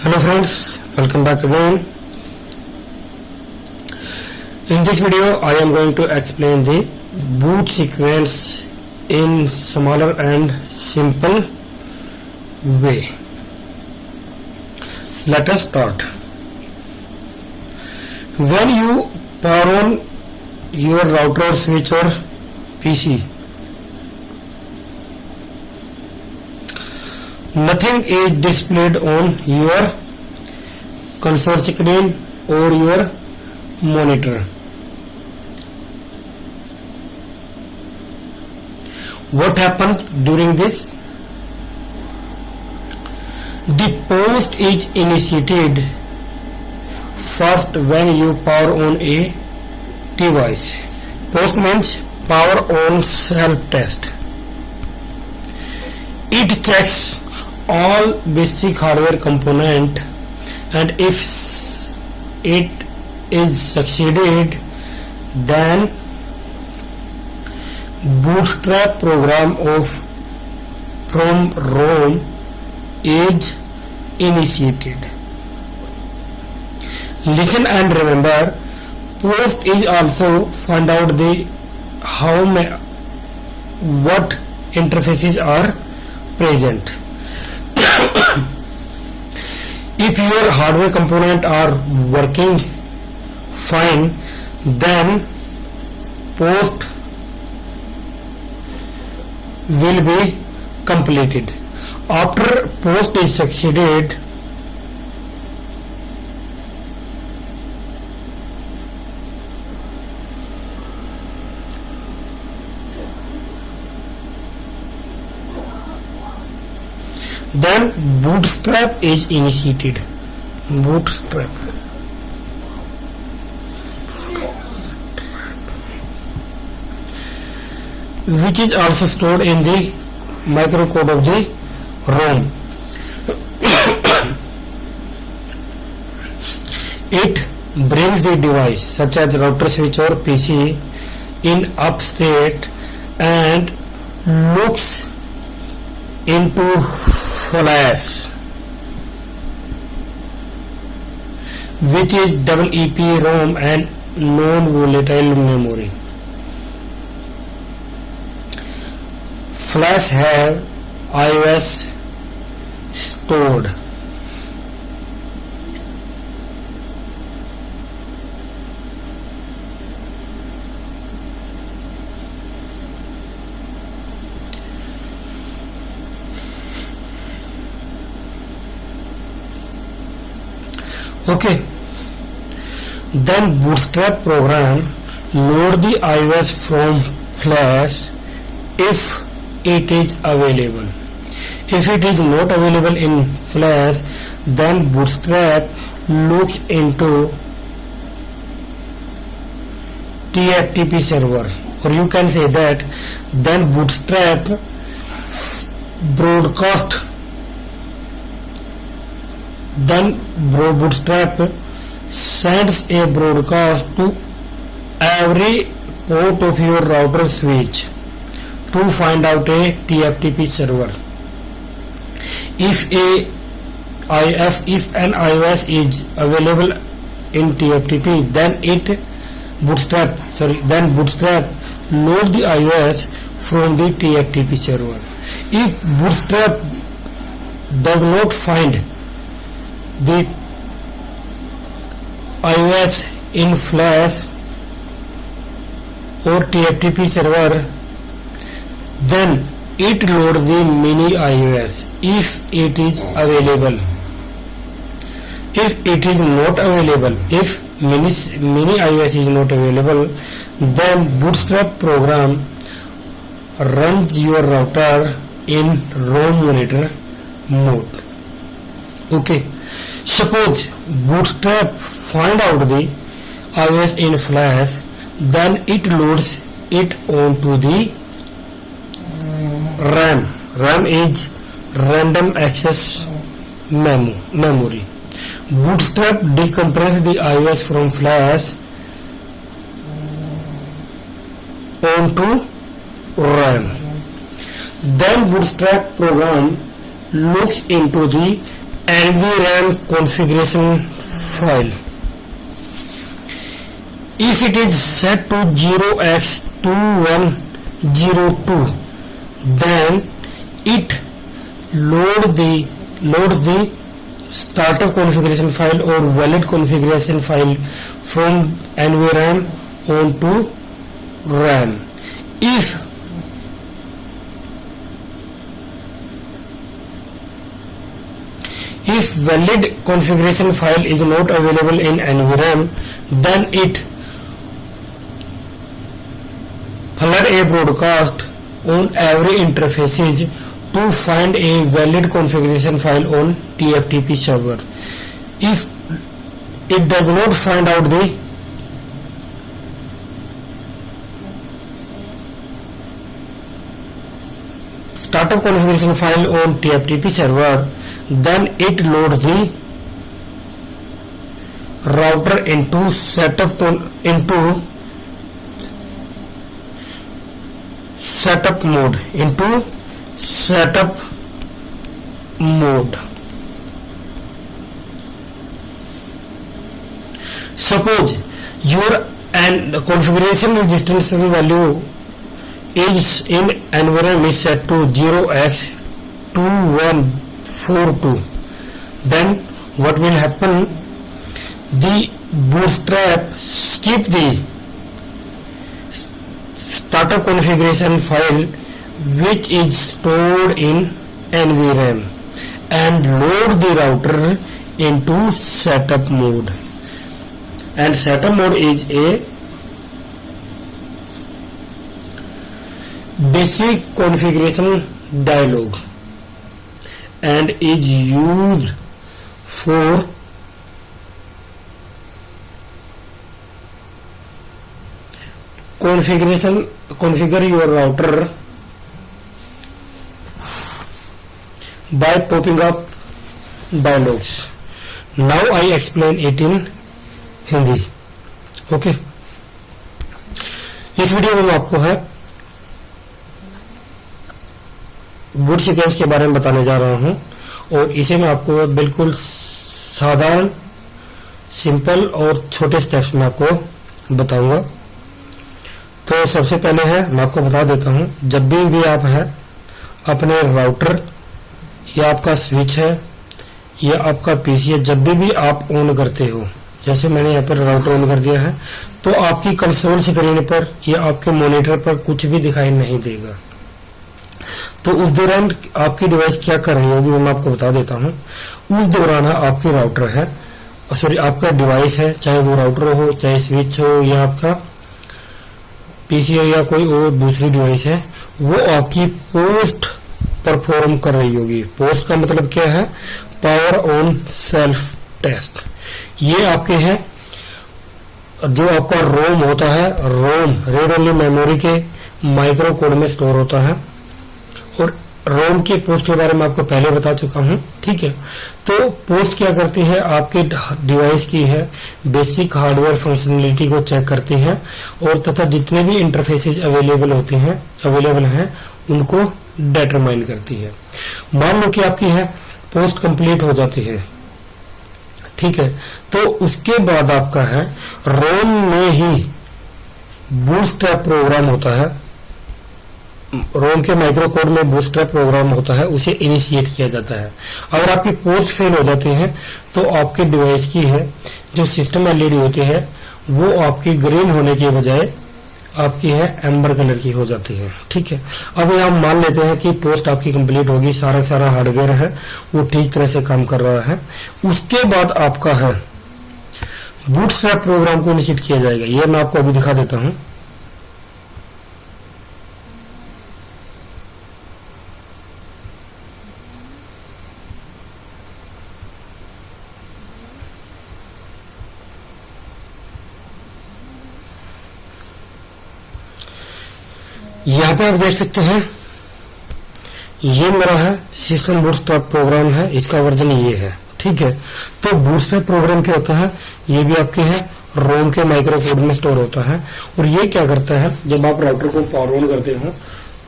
Hello friends, welcome back again. In this video I am going to explain the boot sequence in smaller and simple way. Let us start. When you power on your router, switch or PC, nothing is displayed on your console screen or your monitor. What happens during this? The post is initiated first when you power on a device. Post means power on self-test. It checks all basic hardware component, and if it is succeeded, then bootstrap program from ROM is initiated. Listen and remember, post is also find out the what interfaces are present. If your hardware components are working fine, then post will be completed. After post is succeeded, then bootstrap is initiated. Bootstrap which is also stored in the microcode of the ROM. It brings the device such as router, switch or PC in up state and looks into flash, which is double EEPROM and non-volatile memory. Flash have iOS stored. Okay, then bootstrap program load the iOS from flash if it is available. If it is not available in flash, then bootstrap looks into TFTP server, or you can say that then bootstrap bootstrap sends a broadcast to every port of your router switch to find out a TFTP server. If an iOS is available in TFTP, then bootstrap load the iOS from the TFTP server. If bootstrap does not find the iOS in flash or TFTP server, then it loads the mini iOS if it is available. If it is not available, if mini iOS is not available, then bootstrap program runs your router in ROM monitor mode. Okay, suppose bootstrap find out the iOS in flash, then it loads it onto the RAM. RAM is random access memory. Bootstrap decompresses the iOS from flash onto RAM. Then bootstrap program looks into the NVRAM configuration file. If it is set to 0x2102, then it loads the startup configuration file or valid configuration file from NVRAM onto RAM. If valid configuration file is not available in NVRAM, then it flood a broadcast on every interfaces to find a valid configuration file on TFTP server. If it does not find out the startup configuration file on TFTP server, then it loads the router into setup mode. Suppose your configuration resistance value is in NVRAM is set to 0x2142. Then what will happen? The bootstrap skip the startup configuration file which is stored in NVRAM and load the router into setup mode. And setup mode is a basic configuration dialog and is used for configure your router by popping up dialogs. Now I explain it in Hindi. Okay, इस video में मैं आपको है boot sequence के बारे में बताने जा रहा हूं और इसे मैं आपको बिल्कुल साधारण, सिंपल और छोटे स्टेप्स में आपको बताऊंगा. तो सबसे पहले है मैं आपको बता देता हूं, जब भी आप है अपने राउटर या आपका स्विच है या आपका पीसी है, जब भी आप ऑन करते हो, जैसे मैंने यहाँ पर राउटर ऑन कर दिया है, तो आपकी कंसोल स्क्रीन पर या आपके मॉनिटर पर कुछ भी दिखाई नहीं देगा. तो उस दौरान आपकी डिवाइस क्या कर रही होगी वो मैं आपको बता देता हूँ. उस दौरान आपकी राउटर है, सॉरी आपका डिवाइस है, चाहे वो राउटर हो, चाहे स्विच हो या आपका पीसी हो या कोई और दूसरी डिवाइस है, वो आपकी पोस्ट परफॉर्म कर रही होगी. पोस्ट का मतलब क्या है? Power on self test. ये आपके है जो आपका रोम होता है, रोम रीड ओनली मेमोरी के माइक्रो कोड में स्टोर होता है और रोम की पोस्ट के बारे में आपको पहले बता चुका हूं. ठीक है, तो पोस्ट क्या करती है? आपके डिवाइस की है बेसिक हार्डवेयर फंक्शनलिटी को चेक करती है और तथा जितने भी इंटरफेसेस अवेलेबल हैं उनको डिटरमाइन करती है. मान लो कि आपकी है पोस्ट कंप्लीट हो जाती है, ठीक है, तो उसके बाद आपका है रोम में ही बूटस्ट्रैप प्रोग्राम होता है, रोम के माइक्रो कोड में बूटस्ट्रैप प्रोग्राम होता है, उसे इनिशिएट किया जाता है. अगर आपकी पोस्ट फेल हो जाती है तो आपके डिवाइस की है जो सिस्टम एलईडी होती है वो आपकी ग्रीन होने के बजाय आपकी है एम्बर कलर की हो जाती है. ठीक है, अब यहाँ मान लेते हैं कि पोस्ट आपकी कंप्लीट होगी, सारा हार्डवेयर है वो ठीक तरह से काम कर रहा है. उसके बाद आपका है बूटस्ट्रैप प्रोग्राम को इनिशिएट किया जाएगा. ये मैं आपको अभी दिखा देता हूँ. यहाँ पे आप देख सकते हैं ये मेरा है सिस्टम बूटस्ट्रैप प्रोग्राम है, इसका वर्जन ये है. ठीक है, तो बूटस्ट्रैप प्रोग्राम क्या होता है? ये भी आपके है रोम के माइक्रो कोड में स्टोर होता है और ये क्या करता है, जब आप राउटर को पावर ऑन करते हो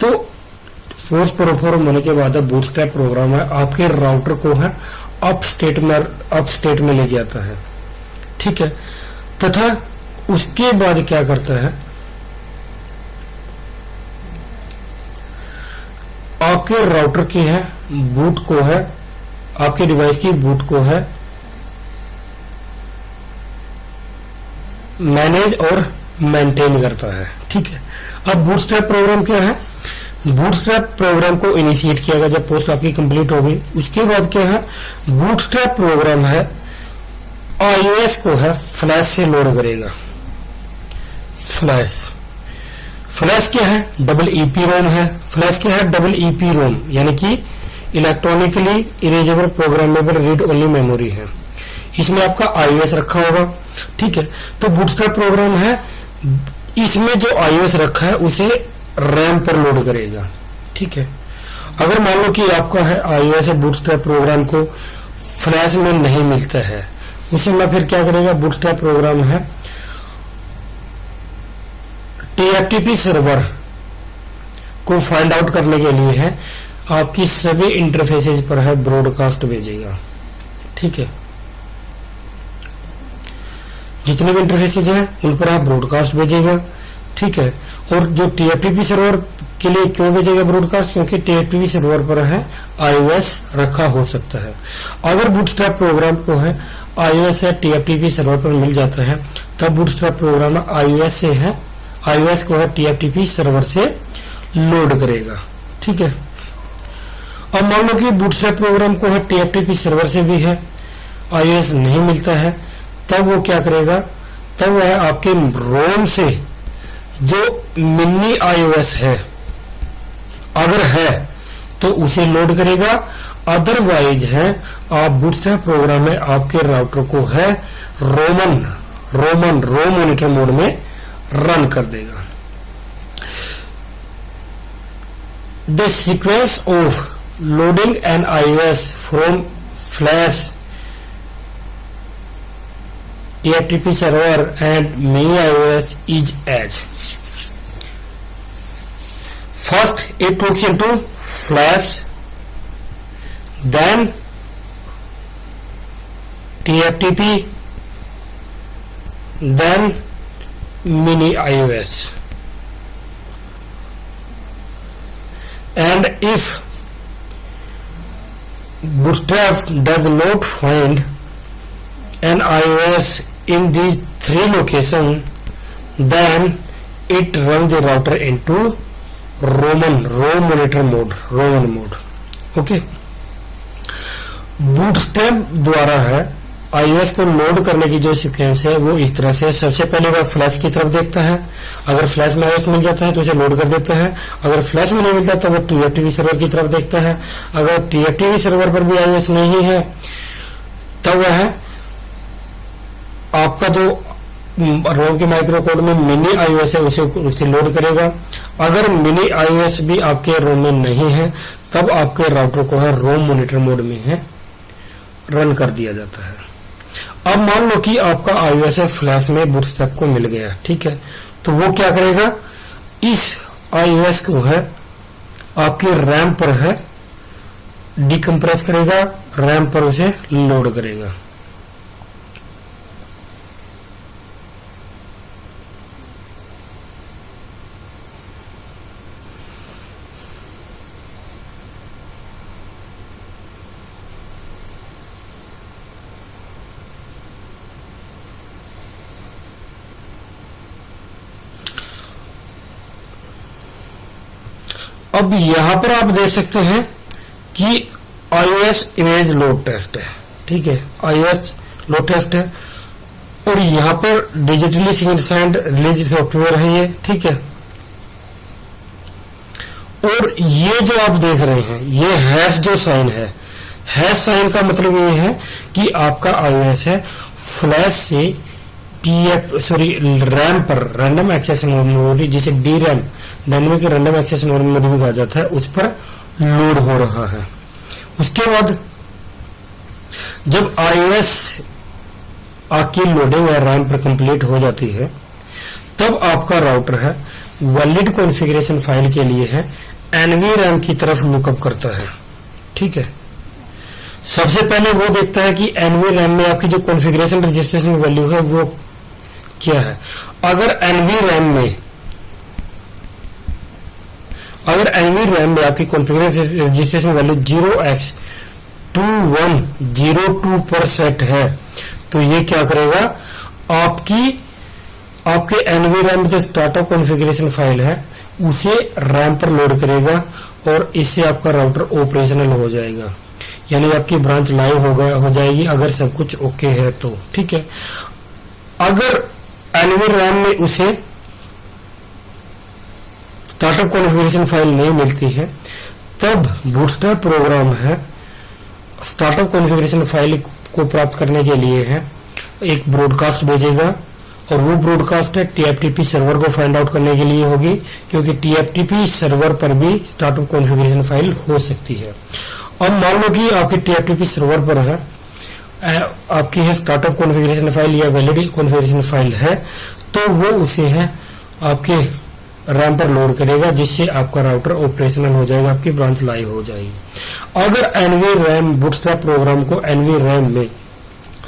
तो फोर्स परफॉर्म होने के बाद बूटस्ट्रैप प्रोग्राम है आपके राउटर को है अप स्टेट में लेके आता है, ठीक है। तथा उसके बाद क्या करता है, आपके राउटर की है बूट को है, आपके डिवाइस की बूट को है मैनेज और मेंटेन करता है, ठीक है। अब बूटस्ट्रैप प्रोग्राम क्या है, बूटस्ट्रैप प्रोग्राम को इनिशिएट किया गया जब पोस्ट आपकी कंप्लीट हो गई। उसके बाद क्या है, बूटस्ट्रैप प्रोग्राम है iOS को है फ्लैश से लोड करेगा। फ्लैश क्या है, डबल ईपी रोम है। फ्लैश क्या है, डबल ईपी रोम, यानी कि electronically erasable programmable read only memory है। इसमें आपका iOS रखा होगा, ठीक है। तो बूटस्ट्रैप प्रोग्राम है, इसमें जो iOS रखा है उसे रैम पर लोड करेगा, ठीक है। अगर मान लो कि आपका है iOS है, बूटस्ट्रैप प्रोग्राम को फ्लैश में नहीं मिलता है, उसे मैं फिर क्या करेगा, बूटस्ट्रैप प्रोग्राम है TFTP सर्वर को फाइंड आउट करने के लिए है आपकी सभी इंटरफेसेस पर है ब्रॉडकास्ट भेजेगा, ठीक है। जितने भी इंटरफेसेज हैं उन पर आप ब्रॉडकास्ट भेजेगा, ठीक है। और जो TFTP सर्वर के लिए क्यों भेजेगा ब्रॉडकास्ट, क्योंकि TFTP सर्वर पर है iOS रखा हो सकता है। अगर बूटस्ट्रैप प्रोग्राम को है iOS है TFTP सर्वर पर मिल जाता है, तब बूटस्ट्रैप प्रोग्राम iOS से है, iOS को है TFTP सर्वर से लोड करेगा, ठीक है। अब मान लो कि बूटस्ट्रैप प्रोग्राम को है TFTP सर्वर से भी है, iOS नहीं मिलता है, तब वो क्या करेगा, तब वह आपके रोम से जो मिनी iOS है अगर है तो उसे लोड करेगा, अदरवाइज है आप बूटस्ट्रैप प्रोग्राम में आपके राउटर को है रोम मॉनिटर मोड में रन कर देगा। The sequence of loading an iOS from flash TFTP server and mini iOS is as first it hooks into flash, then TFTP, then mini iOS, and if Bootstrap does not find an iOS in these three locations, then it runs the router into ROM monitor mode, ROMmon mode, okay. Bootstrap द्वारा है iOS को load करने की जो sequence है वो इस तरह से, सबसे पहले वह फ्लैश की तरफ देखता है, अगर फ्लैश में iOS मिल जाता है तो उसे लोड कर देता है, अगर फ्लैश में नहीं मिलता तो वो TFTP सर्वर की तरफ देखता है, अगर TFTP सर्वर पर भी iOS नहीं है तब वह आपका जो रोम के माइक्रो कोड में मिनी iOS है उसे लोड करेगा। अगर मिनी iOS भी आपके रोम में नहीं है तब आपके राउटर को है रोम मॉनिटर मोड में है रन कर दिया जाता है। अब मान लो कि आपका iOS है फ्लैश में बूटस्ट्रैप को मिल गया, ठीक है, तो वो क्या करेगा, इस iOS को है आपके रैम पर है डिकम्प्रेस करेगा, रैम पर उसे लोड करेगा। अब यहां पर आप देख सकते हैं कि iOS इमेज लोड टेस्ट है, ठीक है, iOS लोड टेस्ट है, और यहां पर डिजिटली साइंड रिलीज सॉफ्टवेयर है ये, ठीक है। और ये जो आप देख रहे हैं ये हैश जो साइन है, हैश साइन का मतलब ये है कि आपका iOS है फ्लैश से रैम पर रैंडम एक्सेस मेमोरी, जिसे DRAM dynamic random access memory भी कहा जाता है, उस पर लोड हो रहा है। उसके बाद जब iOS आपकी लोडिंग या रैम पर कंप्लीट हो जाती है तब आपका राउटर है वैलिड कॉन्फ़िगरेशन फाइल के लिए है NVRAM की तरफ लुकअप करता है, ठीक है। सबसे पहले वो देखता है कि एनवी रैम में आपकी जो कॉन्फ़िगरेशन रजिस्ट्रेशन वैल्यू है वो क्या है। अगर एनवी रैम में आपकी कॉन्फ़िगरेशन रजिस्ट्रेशन वैल्यू 0x2102 पर सेट है, तो ये क्या करेगा, आपके एनवी रैम में जो स्टार्टअप कॉन्फ़िगरेशन फाइल है उसे रैम पर लोड करेगा और इससे आपका राउटर ऑपरेशनल हो जाएगा, यानी आपकी ब्रांच लाइव हो जाएगी अगर सब कुछ ओके है तो। ठीक है, अगर एनवी रैम में उसे स्टार्टअप कॉन्फ़िगरेशन फाइल नहीं मिलती है, तब बूटस्ट्रैप प्रोग्राम है स्टार्टअप कॉन्फ़िगरेशन फाइल को प्राप्त करने के लिए है एक ब्रॉडकास्ट भेजेगा, और वो ब्रॉडकास्ट है TFTP सर्वर को फाइंड आउट करने के लिए होगी, क्योंकि TFTP सर्वर पर भी स्टार्टअप कॉन्फ़िगरेशन फाइल हो सकती है। अब मान लो कि आपकी TFTP सर्वर पर है, आपकी है स्टार्टअप कॉन्फ़िगरेशन फाइल या वैलिड कॉन्फ़िगरेशन फाइल है, तो वो उसे है आपके रैम पर लोड करेगा, जिससे आपका राउटर ऑपरेशनल हो जाएगा, आपकी ब्रांच लाइव हो जाएगी। अगर एनवी रैम बूटस्ट्रैप प्रोग्राम को एनवी रैम में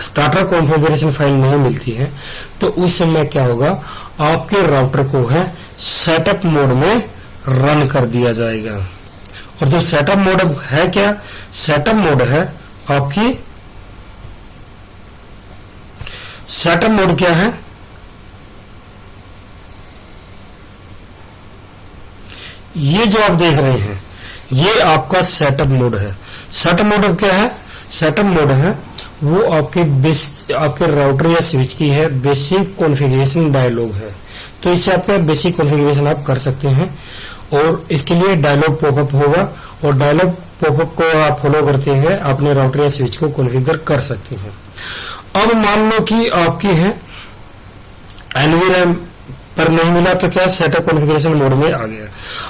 स्टार्टर कॉन्फ़िगरेशन फाइल नहीं मिलती है, तो उस समय क्या होगा, आपके राउटर को है सेटअप मोड में रन कर दिया जाएगा। और जो सेटअप मोड है क्या, सेटअप मोड है आपकी, सेटअप मोड क्या है, ये जो आप देख रहे हैं ये आपका सेटअप मोड है। सेटअप मोड क्या है, सेटअप मोड है वो आपके राउटर या स्विच की है बेसिक कॉन्फ़िगरेशन डायलॉग है, तो इससे आपका बेसिक कॉन्फ़िगरेशन आप कर सकते हैं, और इसके लिए डायलॉग पॉपअप होगा, और डायलॉग पॉपअप को आप फॉलो करते हैं अपने राउटर या स्विच को कॉन्फ़िगर कर सकते हैं। अब मान लो कि आपकी है एनवी रैम पर नहीं मिला, तो क्या सेटअप कॉन्फ़िगरेशन मोड में आ गया।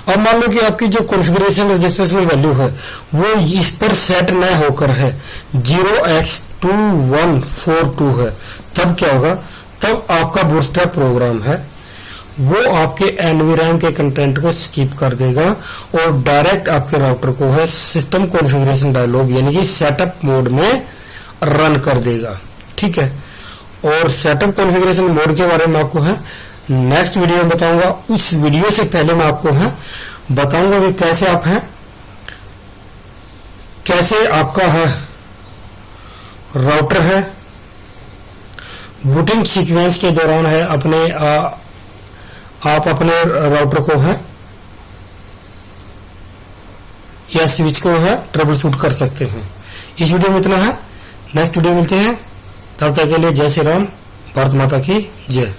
अब मान लो कि आपकी जो कॉन्फ़िगरेशन रजिस्ट्रेशन वैल्यू है वो इस पर सेट न होकर है 0x2142 है, तब क्या होगा, तब आपका बूटस्ट्रैप प्रोग्राम है वो आपके एनवी रैम के कंटेंट को स्किप कर देगा और डायरेक्ट आपके राउटर को है सिस्टम कॉन्फ़िगरेशन डायलॉग यानी कि सेटअप मोड में रन कर देगा। ठीक है, और सेटअप कॉन्फ़िगरेशन मोड के बारे में आपको है नेक्स्ट वीडियो में बताऊंगा। उस वीडियो से पहले मैं आपको है बताऊंगा कि कैसे आपका है राउटर है बूटिंग सीक्वेंस के दौरान है आप अपने राउटर को है या स्विच को है ट्रबल शूट कर सकते हैं। इस वीडियो में इतना है, नेक्स्ट वीडियो मिलते हैं, तब तक के लिए जय श्री राम, भारत माता की जय।